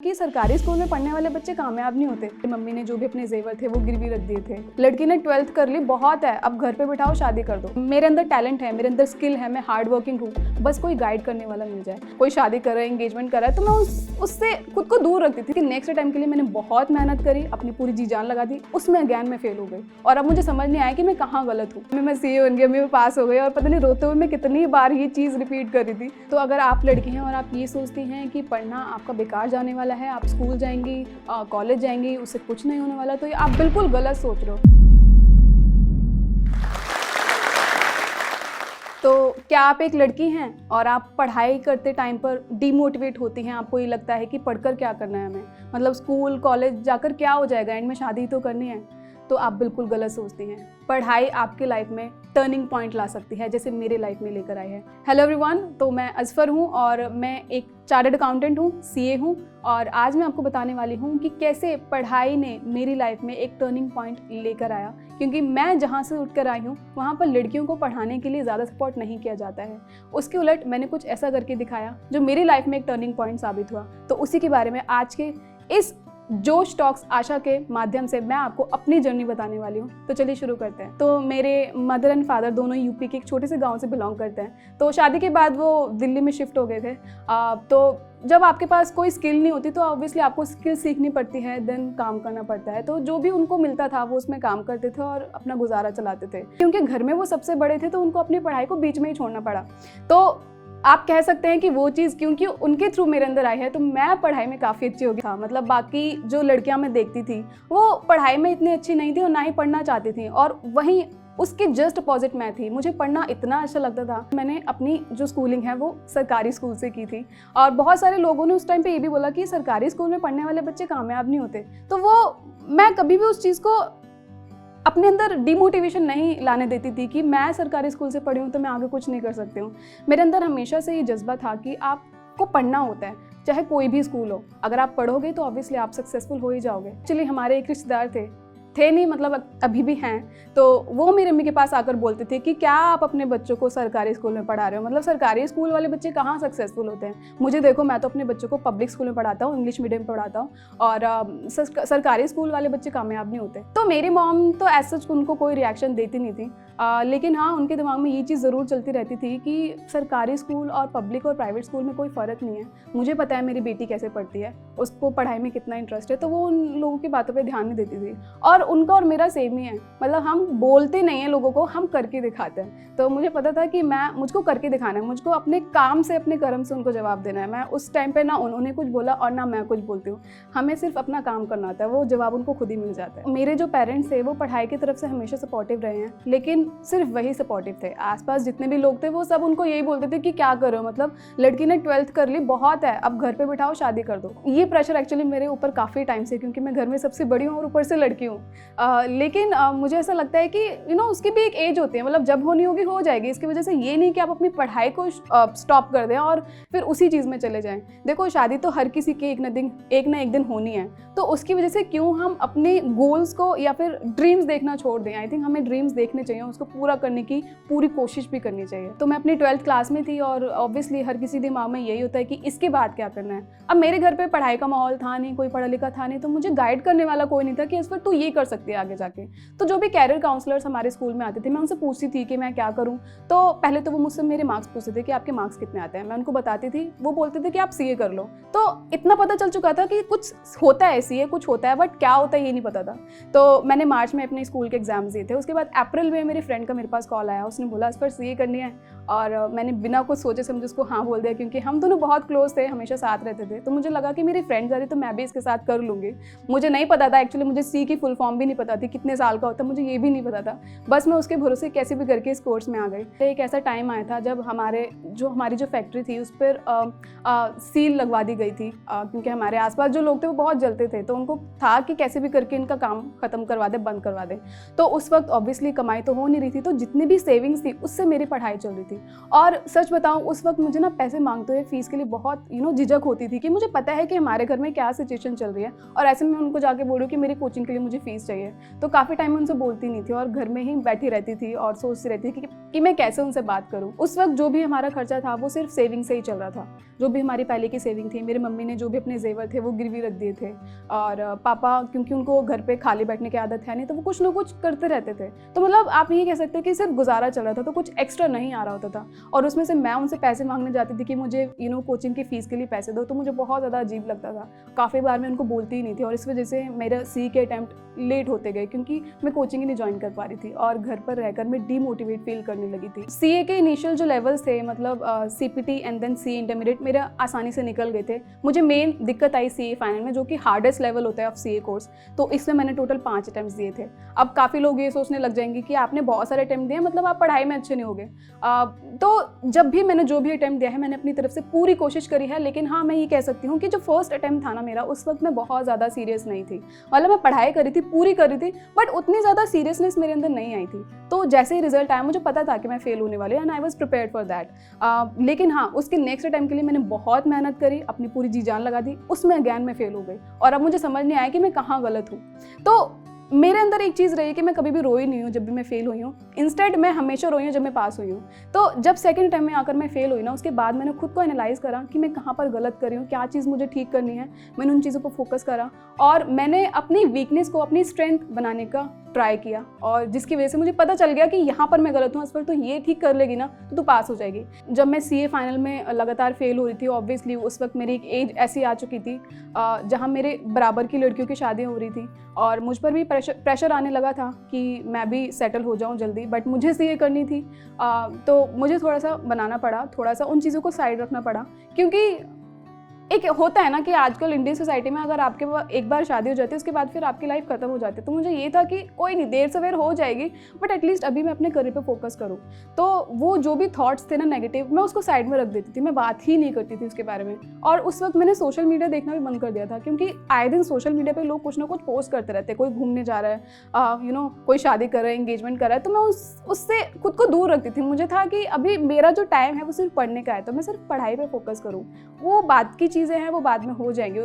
कि सरकारी स्कूल में पढ़ने वाले बच्चे कामयाब नहीं होते। मम्मी ने जो भी अपने जेवर थे वो गिरवी रख दिए थे। लड़की ने 12th कर ली, बहुत है, अब घर पे बिठाओ, शादी कर दो। मेरे अंदर टैलेंट है, मेरे अंदर स्किल है, मैं हार्ड वर्किंग हूँ, बस कोई गाइड करने वाला मिल जाए। कोई शादी कर रहा है, एंगेजमेंट कर रहा है, तो मैं उससे खुद को दूर रखती थी कि नेक्स्ट टाइम के लिए मैंने बहुत मेहनत करी, अपनी पूरी जी जान लगा दी, उसमें अगेन मैं फेल हो गई और अब मुझे समझ नहीं आया कि मैं कहाँ गलत हूँ। मैं सीए बन गई, मैं पास हो गई और पता नहीं रोते हुए मैं कितनी बार ये चीज़ रिपीट कर रही थी। तो अगर आप लड़की हैं और आप ये सोचती हैं कि पढ़ना आपका बेकार जाने वाला है, आप स्कूल जाएंगी, कॉलेज जाएंगी, उससे कुछ नहीं होने वाला, तो ये आप बिल्कुल गलत सोच रहे हो। तो क्या आप एक लड़की हैं और आप पढ़ाई करते टाइम पर डीमोटिवेट होती हैं, आपको ये लगता है कि पढ़कर क्या करना है हमें, मतलब स्कूल कॉलेज जाकर क्या हो जाएगा, एंड में शादी तो करनी है, तो आप बिल्कुल गलत सोचती हैं। पढ़ाई आपके लाइफ में टर्निंग पॉइंट ला सकती है, जैसे मेरे लाइफ में लेकर आई है। हेलो एवरीवन, तो मैं अजफर हूँ और मैं एक चार्टर्ड अकाउंटेंट हूँ, सीए हूँ, और आज मैं आपको बताने वाली हूँ कि कैसे पढ़ाई ने मेरी लाइफ में एक टर्निंग पॉइंट लेकर आया। क्योंकि मैं जहाँ से उठकर आई हूँ वहाँ पर लड़कियों को पढ़ाने के लिए ज़्यादा सपोर्ट नहीं किया जाता है। उसके उलट मैंने कुछ ऐसा करके दिखाया जो मेरी लाइफ में एक टर्निंग पॉइंट साबित हुआ। तो उसी के बारे में आज के इस जोश टॉक्स आशा के माध्यम से मैं आपको अपनी जर्नी बताने वाली हूँ। तो चलिए शुरू करते हैं। तो मेरे मदर एंड फादर दोनों यूपी के एक छोटे से गांव से बिलोंग करते हैं। तो शादी के बाद वो दिल्ली में शिफ्ट हो गए थे। तो जब आपके पास कोई स्किल नहीं होती तो ऑब्वियसली आपको स्किल सीखनी पड़ती है, देन काम करना पड़ता है। तो जो भी उनको मिलता था वो उसमें काम करते थे और अपना गुजारा चलाते थे। क्योंकि घर में वो सबसे बड़े थे तो उनको अपनी पढ़ाई को बीच में ही छोड़ना पड़ा। तो आप कह सकते हैं कि वो चीज़ क्योंकि उनके थ्रू मेरे अंदर आई है तो मैं पढ़ाई में काफ़ी अच्छी हो गई था। मतलब बाकी जो लड़कियां मैं देखती थी वो पढ़ाई में इतनी अच्छी नहीं थी और ना ही पढ़ना चाहती थी, और वहीं उसके जस्ट अपोजिट मैं थी। मुझे पढ़ना इतना अच्छा लगता था। मैंने अपनी जो स्कूलिंग है वो सरकारी स्कूल से की थी, और बहुत सारे लोगों ने उस टाइम पे ये भी बोला कि सरकारी स्कूल में पढ़ने वाले बच्चे कामयाब नहीं होते। तो वो मैं कभी भी उस चीज़ को अपने अंदर डिमोटिवेशन नहीं लाने देती थी कि मैं सरकारी स्कूल से पढ़ी हूँ तो मैं आगे कुछ नहीं कर सकती हूँ। मेरे अंदर हमेशा से ये जज्बा था कि आपको पढ़ना होता है, चाहे कोई भी स्कूल हो। अगर आप पढ़ोगे तो ऑब्वियसली आप सक्सेसफुल हो ही जाओगे। एक्चुअली हमारे एक रिश्तेदार थे नहीं, मतलब अभी भी हैं, तो वो मेरी मम्मी के पास आकर बोलते थे कि क्या आप अपने बच्चों को सरकारी स्कूल में पढ़ा रहे हो, मतलब सरकारी स्कूल वाले बच्चे कहाँ सक्सेसफुल होते हैं। मुझे देखो, मैं तो अपने बच्चों को पब्लिक स्कूल में पढ़ाता हूँ, इंग्लिश मीडियम पढ़ाता हूँ, और सरकारी स्कूल वाले बच्चे कामयाब नहीं होते। तो मेरी मॉम तो ऐसा उनको कोई रिएक्शन देती नहीं थी, लेकिन हाँ उनके दिमाग में ये चीज़ ज़रूर चलती रहती थी कि सरकारी स्कूल और पब्लिक और प्राइवेट स्कूल में कोई फ़र्क नहीं है। मुझे पता है मेरी बेटी कैसे पढ़ती है, उसको पढ़ाई में कितना इंटरेस्ट है, तो वो उन लोगों की बातों पे ध्यान नहीं देती थी। और उनका और मेरा सेम ही है, मतलब हम बोलते नहीं हैं लोगों को, हम करके दिखाते हैं। तो मुझे पता था कि मुझको करके दिखाना है, मुझको अपने काम से, अपने कर्म से उनको जवाब देना है। मैं उस टाइम पे ना उन्होंने कुछ बोला और ना मैं कुछ बोलती हूँ, हमें सिर्फ अपना काम करना होता है, वो जवाब उनको खुद ही मिल जाता है। मेरे जो पेरेंट्स थे वो पढ़ाई की तरफ से हमेशा सपोर्टिव रहे हैं, लेकिन सिर्फ वही सपोर्टिव थे। आसपास जितने भी लोग थे वो सब उनको यही बोलते थे कि क्या करो, मतलब लड़की ने 12th कर ली, बहुत है, अब घर पे बिठाओ, शादी कर दो। ये प्रेशर एक्चुअली मेरे ऊपर काफ़ी टाइम से, क्योंकि मैं घर में सबसे बड़ी हूँ और ऊपर से लड़की हूँ। लेकिन मुझे ऐसा लगता है कि उसकी भी एक एज होती है, मतलब जब होनी होगी हो जाएगी। इसकी वजह से ये नहीं कि आप अपनी पढ़ाई को स्टॉप कर दें और फिर उसी चीज़ में चले जाएं। देखो, शादी तो हर किसी की एक ना एक दिन होनी है, तो उसकी वजह से क्यों हम अपने गोल्स को या फिर ड्रीम्स देखना छोड़ दें। आई थिंक हमें ड्रीम्स देखने चाहिए, उसको पूरा करने की पूरी कोशिश भी करनी चाहिए। तो मैं अपनी 12th क्लास में थी और ऑब्वियसली हर किसी दिमाग में यही होता है कि इसके बाद क्या करना है। अब मेरे घर पे पढ़ाई का माहौल था नहीं, कोई पढ़ा लिखा था नहीं, तो मुझे गाइड करने वाला कोई नहीं था कि इस पर तू ये कर सकती है आगे जाके। तो जो भी कैरियर काउंसलर्स हमारे स्कूल में आते थे, मैं उनसे पूछती थी कि मैं क्या करूं। तो पहले तो वो मुझसे मेरे मार्क्स पूछते थे कि आपके मार्क्स कितने आते हैं, मैं उनको बताती थी, वो बोलते थे कि आप सीए कर लो। तो इतना पता चल चुका था कि कुछ होता है, सीए कुछ होता है, बट क्या होता है ये नहीं पता था। तो मैंने मार्च में अपने स्कूल के एग्जाम्स दिए थे। उसके बाद अप्रैल में मेरी फ्रेंड का मेरे पास कॉल आया, उसने बोला इस पर सीए करनी है, और मैंने बिना कुछ सोचे समझे उसको हाँ बोल दिया, क्योंकि हम दोनों बहुत क्लोज थे, हमेशा साथ रहते थे। तो मुझे लगा कि मेरी फ्रेंड जा रही तो मैं भी इसके साथ कर लूँगी। मुझे नहीं पता था एक्चुअली, मुझे सी की फुल फॉर्म भी नहीं पता थी, कितने साल का होता मुझे ये भी नहीं पता था। बस मैं उसके भरोसे कैसे भी करके इस कोर्स में आ गई। एक ऐसा टाइम आया था जब हमारी जो फैक्ट्री थी उस पर सील लगवा दी गई थी, क्योंकि हमारे आसपास जो लोग थे वो बहुत जलते थे, तो उनको था कि कैसे भी करके इनका काम खत्म करवा दे, बंद करवा दे। तो उस वक्त ऑब्वियसली कमाई तो हो नहीं रही थी, तो जितनी भी सेविंग्स थी उससे मेरी पढ़ाई चल रही थी। और सच बताऊं, उस वक्त मुझे ना पैसे मांगते हुए फीस के लिए बहुत झिझक होती थी, कि मुझे पता है कि हमारे घर में क्या सिचुएशन चल रही है, और ऐसे में उनको जाके बोलूँ कि मेरी कोचिंग के लिए मुझे फीस चाहिए। तो काफ़ी टाइम में उनसे बोलती नहीं थी और घर में ही बैठी रहती थी और सोचती रहती थी कि कि मैं कैसे उनसे बात करूं। उस वक्त जो भी हमारा खर्चा था वो सिर्फ सेविंग से ही चल रहा था। जो भी हमारी पहले की सेविंग थी, मेरी मम्मी ने जो भी अपने जेवर थे वो गिरवी रख दिए थे, और पापा क्योंकि उनको घर पे खाली बैठने की आदत है नहीं, तो वो कुछ ना कुछ करते रहते थे। तो मतलब आप ये कह सकते हैं कि सिर्फ गुजारा चल रहा था, तो कुछ एक्स्ट्रा नहीं आ रहा होता था। और उसमें से मैं उनसे पैसे मांगने जाती थी कि मुझे कोचिंग की फ़ीस के लिए पैसे दो, तो मुझे बहुत ज़्यादा अजीब लगता था। काफ़ी बार मैं उनको बोलती ही नहीं थी, और इस वजह से मेरा सी के अटैम्प्ट लेट होते गए, क्योंकि मैं कोचिंग ही नहीं ज्वाइन कर पा रही थी और घर पर रहकर मैं डीमोटिवेट फील करने लगी थी। सीए के इनिशियल जो लेवल्स थे, मतलब CPT and then C intermediate, मेरा आसानी से निकल गए थे। मुझे मेन दिक्कत आई सीए फाइनल में, जो कि हार्डेस्ट लेवल होता है ऑफ सीए कोर्स। तो इसमें मैंने टोटल 5 अटैम्प्ट्स दिए थे। अब काफ़ी लोग ये सोचने लग जाएंगे कि आपने बहुत सारे अटैम्प्ट दिए, मतलब आप पढ़ाई में अच्छे नहीं होगे। तो जब भी मैंने जो भी अटैम्प्ट दिया है, मैंने अपनी तरफ से पूरी कोशिश करी है। लेकिन हाँ, मैं ये कह सकती हूँ कि जो फर्स्ट अटैम्प्ट था ना मेरा, उस वक्त मैं बहुत ज़्यादा सीरियस नहीं थी। मतलब मैं पढ़ाई करी थी, पूरी करी थी, बट उतनी ज़्यादा सीरियसनेस मेरे अंदर नहीं आई थी। तो जैसे ही रिजल्ट आया, मुझे पता था कि मैं फेल होने वाली हूँ, and I was prepared for that. लेकिन हाँ, उसके नेक्स्ट अटैम्प्ट के लिए मैंने बहुत मेहनत करी, अपनी पूरी जी जान लगा दी। उसमें अगैन मैं फेल हो गई, और अब मुझे समझ नहीं आया कि मैं कहाँ गलत हूँ। तो मेरे अंदर एक चीज़ रही है कि मैं कभी भी रोई नहीं हूँ जब भी मैं फेल हुई हूँ। इंस्टेड मैं हमेशा रोई हूँ जब मैं पास हुई हूँ। तो जब सेकंड टाइम में आकर मैं फेल हुई ना, उसके बाद मैंने खुद को एनालाइज़ करा कि मैं कहाँ पर गलत कर रही हूँ, क्या चीज़ मुझे ठीक करनी है। मैंने उन चीज़ों पर फोकस करा, और मैंने अपनी वीकनेस को अपनी स्ट्रेंथ बनाने का ट्राई किया, और जिसकी वजह से मुझे पता चल गया कि यहाँ पर मैं गलत हूँ, इस पर तो ये ठीक कर लेगी ना तो तू पास हो जाएगी। जब मैं सीए फाइनल में लगातार फेल हो रही थी, ऑब्वियसली उस वक्त मेरी एक एज ऐसी आ चुकी थी जहाँ मेरे बराबर की लड़कियों की शादियाँ हो रही थी, और मुझ पर भी प्रेशर आने लगा था कि मैं भी सेटल हो जाऊँ जल्दी। बट मुझे सीए करनी थी, तो मुझे थोड़ा सा बनाना पड़ा, थोड़ा सा उन चीज़ों को साइड रखना पड़ा। क्योंकि एक होता है ना कि आजकल इंडियन सोसाइटी में अगर आपके एक बार शादी हो जाती है, उसके बाद फिर आपकी लाइफ खत्म हो जाती है। तो मुझे ये था कि कोई नहीं, देर सवेर हो जाएगी, बट एटलीस्ट अभी मैं अपने करियर पे फोकस करूँ। तो वो जो भी थॉट्स थे ना नेगेटिव, मैं उसको साइड में रख देती थी, मैं बात ही नहीं करती थी उसके बारे में। और उस वक्त मैंने सोशल मीडिया देखना भी बंद कर दिया था, क्योंकि आए दिन सोशल मीडिया पर लोग कुछ ना कुछ पोस्ट करते रहते हैं। कोई घूमने जा रहा है, कोई शादी कर रहा है, एंगेजमेंट कर रहा है, तो मैं उससे खुद को दूर रखती थी। मुझे था कि अभी मेरा जो टाइम है वो सिर्फ पढ़ने का है, तो मैं सिर्फ पढ़ाई पर फोकस करूँ। वो बात की चीज़ें हैं, वो बाद में हो जाएंगे।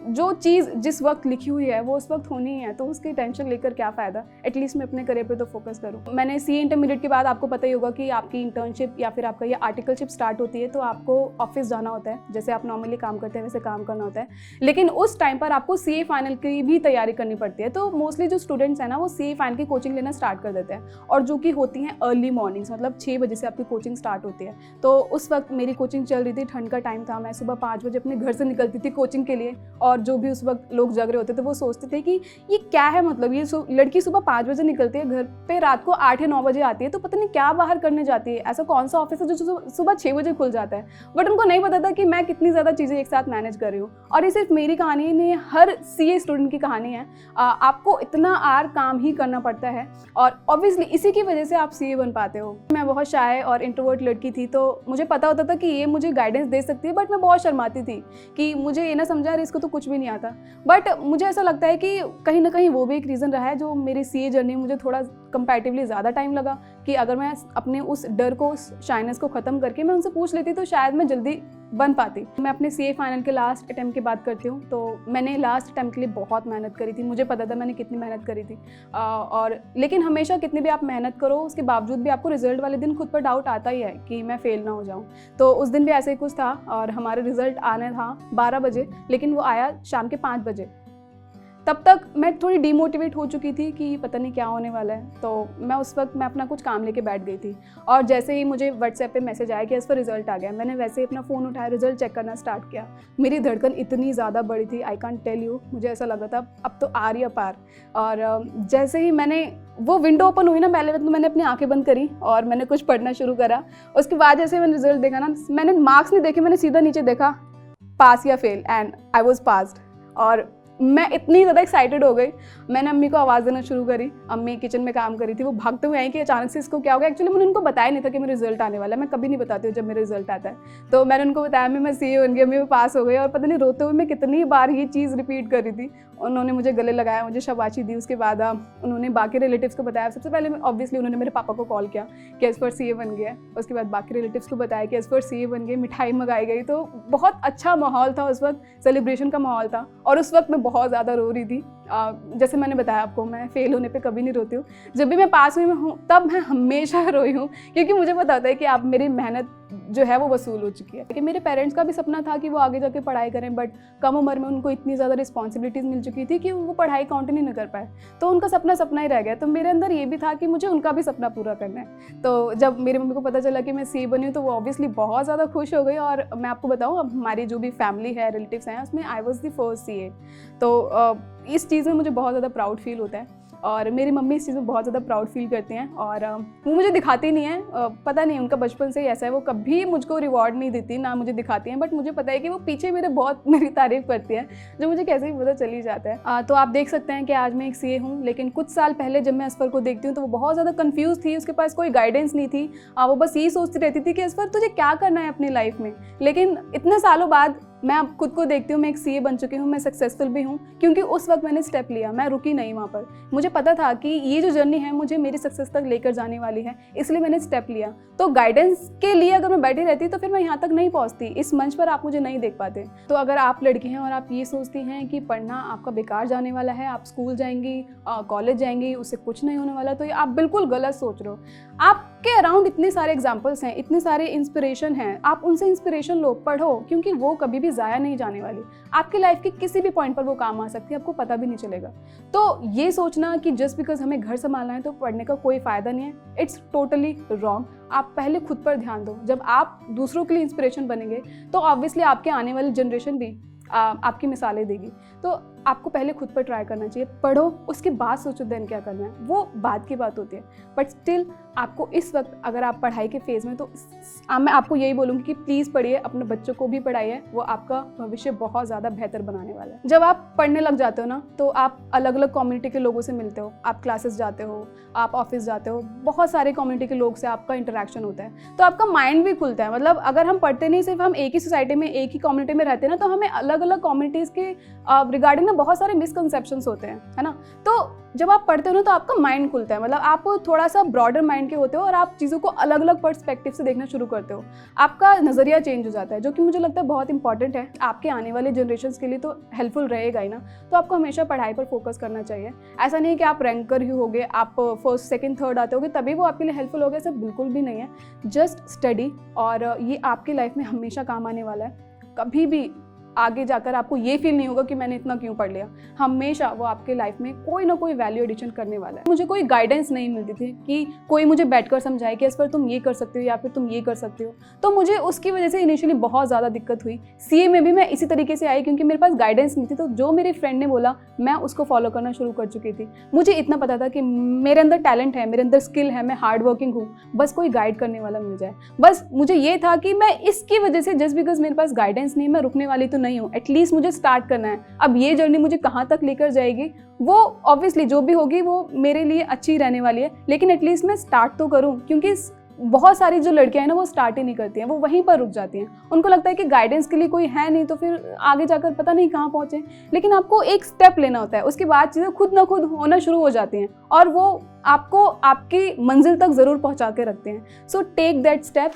जो चीज़ जिस वक्त लिखी हुई है वो उस वक्त होनी ही है, तो उसकी टेंशन लेकर क्या फ़ायदा। एटलीस्ट मैं अपने करियर पे तो फोकस करूँ। मैंने सीए इंटरमीडिएट के बाद, आपको पता ही होगा कि आपकी इंटर्नशिप या फिर आपका ये आर्टिकलशिप स्टार्ट होती है, तो आपको ऑफिस जाना होता है। जैसे आप नॉर्मली काम करते हैं वैसे काम करना होता है, लेकिन उस टाइम पर आपको सीए फाइनल की भी तैयारी करनी पड़ती है। तो मोस्टली जो स्टूडेंट्स हैं ना, वो सीए फाइनल की कोचिंग लेना स्टार्ट कर देते हैं, और जो कि होती हैं अर्ली मॉर्निंग्स, मतलब 6 बजे से आपकी कोचिंग स्टार्ट होती है। तो उस वक्त मेरी कोचिंग चल रही थी, ठंड का टाइम था, मैं सुबह 5 बजे अपने घर से निकलती थी कोचिंग के लिए। और जो भी उस वक्त लोग जग रहे होते थे वो सोचते थे कि ये क्या है, मतलब ये लड़की सुबह 5 बजे निकलती है, घर पे रात को 8 या 9 बजे आती है, तो पता नहीं क्या बाहर करने जाती है। ऐसा कौन सा ऑफिस है जो सुबह 6 बजे खुल जाता है। बट उनको नहीं पता था कि मैं कितनी ज़्यादा चीज़ें एक साथ मैनेज कर रही हूँ। और ये सिर्फ मेरी कहानी नहीं, हर सीए स्टूडेंट की कहानी है। आपको इतना आर काम ही करना पड़ता है, और ऑब्वियसली इसी की वजह से आप सीए बन पाते हो। मैं बहुत शाय और इंट्रोवर्ट लड़की थी, तो मुझे पता होता था कि ये मुझे गाइडेंस दे सकती है, बट मैं बहुत शर्माती थी कि मुझे ये ना समझा रही, इसको तो कुछ भी नहीं आता। बट मुझे ऐसा लगता है कि कहीं ना कहीं वो भी एक रीज़न रहा है, जो मेरी सीए जर्नी में मुझे थोड़ा कंपैरेटिवली ज़्यादा टाइम लगा, कि अगर मैं अपने उस डर को, उस शाइनेस को ख़त्म करके मैं उनसे पूछ लेती तो शायद मैं जल्दी बन पाती। मैं अपने सीए फाइनल के लास्ट अटैम्प्ट की बात करती हूँ, तो मैंने लास्ट अटैम्प्ट के लिए बहुत मेहनत करी थी। मुझे पता था मैंने कितनी मेहनत करी थी, और लेकिन हमेशा कितनी भी आप मेहनत करो, उसके बावजूद भी आपको रिजल्ट वाले दिन खुद पर डाउट आता ही है कि मैं फेल ना हो जाऊँ। तो उस दिन भी ऐसे ही कुछ था, और हमारा रिजल्ट आना था 12 बजे, लेकिन वो आया शाम के 5 बजे। तब तक मैं थोड़ी डीमोटिवेट हो चुकी थी कि पता नहीं क्या होने वाला है। तो मैं उस वक्त अपना कुछ काम लेके बैठ गई थी, और जैसे ही मुझे व्हाट्सएप पे मैसेज आया कि इस पर रिजल्ट आ गया, मैंने वैसे ही अपना फ़ोन उठाया, रिजल्ट चेक करना स्टार्ट किया। मेरी धड़कन इतनी ज़्यादा बढ़ी थी, आई कांट टेल यू। मुझे ऐसा लगा था अब तो आ रही है पार। और जैसे ही मैंने वो विंडो ओपन हुई ना, पहले तो मैंने अपनी आंखें बंद करी और मैंने कुछ पढ़ना शुरू करा। उसके बाद जैसे मैंने रिजल्ट देखा ना, मैंने मार्क्स नहीं देखे, मैंने सीधा नीचे देखा पास या fail, and I was passed. और मैं इतनी ज़्यादा एक्साइटेड हो गई, मैंने अम्मी को आवाज़ देना शुरू करी। अम्मी किचन में काम करी थी, वो भागते हुए आई कि अचानक से इसको क्या हो गया। एक्चुअली मैंने उनको बताया नहीं था कि मेरा रिजल्ट आने वाला है, मैं कभी नहीं बताती हूँ जब मेरा रिजल्ट आता है। तो मैंने उनको बताया अम्मी मैं सीए बन गई, अम्मी मैं पास हो गई। और पता नहीं रोते हुए मैं कितनी बार ये चीज़ रिपीट कर रही थी। उन्होंने मुझे गले लगाया, मुझे शाबाशी दी। उसके बाद उन्होंने बाकी रिलेटिव्स को बताया। सबसे पहले ऑब्वियसली उन्होंने मेरे पापा को कॉल किया कि एज पर सीए बन गया। उसके बाद बाकी रिलेटिव्स को बताया कि एज पर सीए बन गई, मिठाई मंगाई गई। तो बहुत अच्छा माहौल था उस वक्त, सेलिब्रेशन का माहौल था। और उस वक्त मैं बहुत ज़्यादा रो रही थी जैसे मैंने बताया आपको, मैं फेल होने पे कभी नहीं रोती हूँ। जब भी मैं पास में हूँ तब मैं हमेशा रोई हूँ, क्योंकि मुझे पता होता है कि आप मेरी मेहनत जो है वो वसूल हो चुकी है। कि मेरे पेरेंट्स का भी सपना था कि वो आगे जाके पढ़ाई करें, बट कम उम्र में उनको इतनी ज़्यादा रिस्पॉन्सिबिलिटीज़ मिल चुकी थी कि वो पढ़ाई कंटिन्यू नहीं कर पाए, तो उनका सपना सपना ही रह गया। तो मेरे अंदर ये भी था कि मुझे उनका भी सपना पूरा करना है। तो जब मेरी मम्मी को पता चला कि मैं सीए बनी हूँ तो वो ऑब्वियसली बहुत ज़्यादा खुश हो गई। और मैं आपको बताऊँ, अब हमारी जो भी फैमिली है, रिलेटिव्स हैं, उसमें I was the first CA. तो इस चीज़ में मुझे बहुत ज़्यादा प्राउड फील होता है और मेरी मम्मी इस चीज़ में बहुत ज़्यादा प्राउड फील करती हैं। और वो मुझे दिखाती नहीं है, पता नहीं उनका बचपन से ही ऐसा है, वो कभी मुझको रिवॉर्ड नहीं देती, ना मुझे दिखाती हैं, बट मुझे पता है कि वो पीछे बहुत मेरी तारीफ़ करती हैं, जो मुझे कैसे भी पता चल ही जाता है। तो आप देख सकते हैं कि आज मैं एक सीए हूँ, लेकिन कुछ साल पहले जब मैं असफर को देखती हूँ तो वो बहुत ज़्यादा कन्फ्यूज़ थी, उसके पास कोई गाइडेंस नहीं थी। वो बस यही सोचती रहती थी कि असफर तुझे क्या करना है अपनी लाइफ में। लेकिन इतने सालों बाद मैं अब खुद को देखती हूँ, मैं एक सीए बन चुकी हूँ, मैं सक्सेसफुल भी हूँ, क्योंकि उस वक्त मैंने स्टेप लिया, मैं रुकी नहीं वहाँ पर। मुझे पता था कि ये जो जर्नी है मुझे मेरी सक्सेस तक लेकर जाने वाली है, इसलिए मैंने स्टेप लिया। तो गाइडेंस के लिए अगर मैं बैठी रहती तो फिर मैं यहाँ तक नहीं पहुँचती, इस मंच पर आप मुझे नहीं देख पाते। तो अगर आप लड़की हैं और आप ये सोचती हैं कि पढ़ना आपका बेकार जाने वाला है, आप स्कूल जाएंगी, कॉलेज जाएंगी, उससे कुछ नहीं होने वाला, तो ये आप बिल्कुल गलत सोच रहे हो। आपके अराउंड इतने सारे एग्जाम्पल्स हैं, इतने सारे इंस्पिरेशन हैं, आप उनसे इंस्पिरेशन लो, पढ़ो, क्योंकि वो कभी भी ज़ाया नहीं जाने वाली। आपकी लाइफ के किसी भी पॉइंट पर वो काम आ सकती है, आपको पता भी नहीं चलेगा। तो ये सोचना कि जस्ट बिकॉज हमें घर संभालना है तो पढ़ने का कोई फ़ायदा नहीं है, इट्स टोटली रॉन्ग। आप पहले खुद पर ध्यान दो। जब आप दूसरों के लिए इंस्पिरेशन बनेंगे तो ऑब्वियसली आपके आने वाली जनरेशन भी आपकी मिसालें देगी। तो आपको पहले खुद पर ट्राई करना चाहिए, पढ़ो, उसके बाद सोचो देन क्या करना है, वो बाद की बात होती है। बट स्टिल आपको इस वक्त अगर आप पढ़ाई के फेज़ में, तो मैं आपको यही बोलूँगी कि प्लीज़ पढ़िए, अपने बच्चों को भी पढ़ाइए, वो आपका भविष्य बहुत ज़्यादा बेहतर बनाने वाला है। जब आप पढ़ने लग जाते हो ना, तो आप अलग अलग कम्युनिटी के लोगों से मिलते हो, आप क्लासेस जाते हो, आप ऑफिस जाते हो, बहुत सारे कम्युनिटी के लोग से आपका इंटरेक्शन होता है, तो आपका माइंड भी खुलता है। मतलब अगर हम पढ़ते नहीं, सिर्फ हम एक ही सोसाइटी में, एक ही कम्युनिटी में रहते हैं ना, तो हमें अलग अलग कम्युनिटीज़ के रिगार्डिंग ना बहुत सारे मिसकंसेप्शंस होते हैं, है ना। तो जब आप पढ़ते हो ना तो आपका माइंड खुलता है, मतलब आप थोड़ा सा ब्रॉडर माइंड के होते हो और आप चीज़ों को अलग अलग पर्सपेक्टिव से देखना शुरू करते हो, आपका नज़रिया चेंज हो जाता है, जो कि मुझे लगता है बहुत इंपॉर्टेंट है आपके आने वाले जनरेशंस के लिए, तो हेल्पफुल रहेगा ही ना। तो आपको हमेशा पढ़ाई पर फोकस करना चाहिए। ऐसा नहीं है कि आप रैंकर ही होगे, आप फर्स्ट सेकंड थर्ड आते होगे तभी वो आपके लिए हेल्पफुल होगा, ऐसा बिल्कुल भी नहीं है। जस्ट स्टडी, और ये आपकी लाइफ में हमेशा काम आने वाला है। कभी भी आगे जाकर आपको ये फील नहीं होगा कि मैंने इतना क्यों पढ़ लिया, हमेशा वो आपके लाइफ में कोई ना कोई वैल्यू एडिशन करने वाला है। मुझे कोई गाइडेंस नहीं मिलती थी कि कोई मुझे बैठकर समझाए कि इस पर तुम ये कर सकते हो या फिर तुम ये कर सकते हो, तो मुझे उसकी वजह से इनिशियली बहुत ज़्यादा दिक्कत हुई। सीए में भी मैं इसी तरीके से आई, क्योंकि मेरे पास गाइडेंस नहीं थी, तो जो मेरे फ्रेंड ने बोला मैं उसको फॉलो करना शुरू कर चुकी थी। मुझे इतना पता था कि मेरे अंदर टैलेंट है, मेरे अंदर स्किल है, मैं हार्ड वर्किंग हूँ, बस कोई गाइड करने वाला मिल जाए। बस मुझे ये था कि मैं इसकी वजह से, जस्ट बिकॉज मेरे पास गाइडेंस नहीं, मैं रुकने वाली तो नहीं हूँ, एटलीस्ट मुझे स्टार्ट करना है। अब ये जर्नी मुझे कहाँ तक लेकर जाएगी वो ऑब्वियसली जो भी होगी वो मेरे लिए अच्छी रहने वाली है, लेकिन एटलीस्ट मैं स्टार्ट तो करूँ। क्योंकि बहुत सारी जो लड़कियां हैं ना, वो स्टार्ट ही नहीं करती हैं, वो वहीं पर रुक जाती हैं। उनको लगता है कि गाइडेंस के लिए कोई है नहीं, तो फिर आगे जाकर पता नहीं कहाँ पहुँचे। लेकिन आपको एक स्टेप लेना होता है, उसके बाद चीज़ें खुद ना खुद होना शुरू हो जाती हैं और वो आपको आपकी मंजिल तक ज़रूर पहुँचा के रखते हैं। So take that step.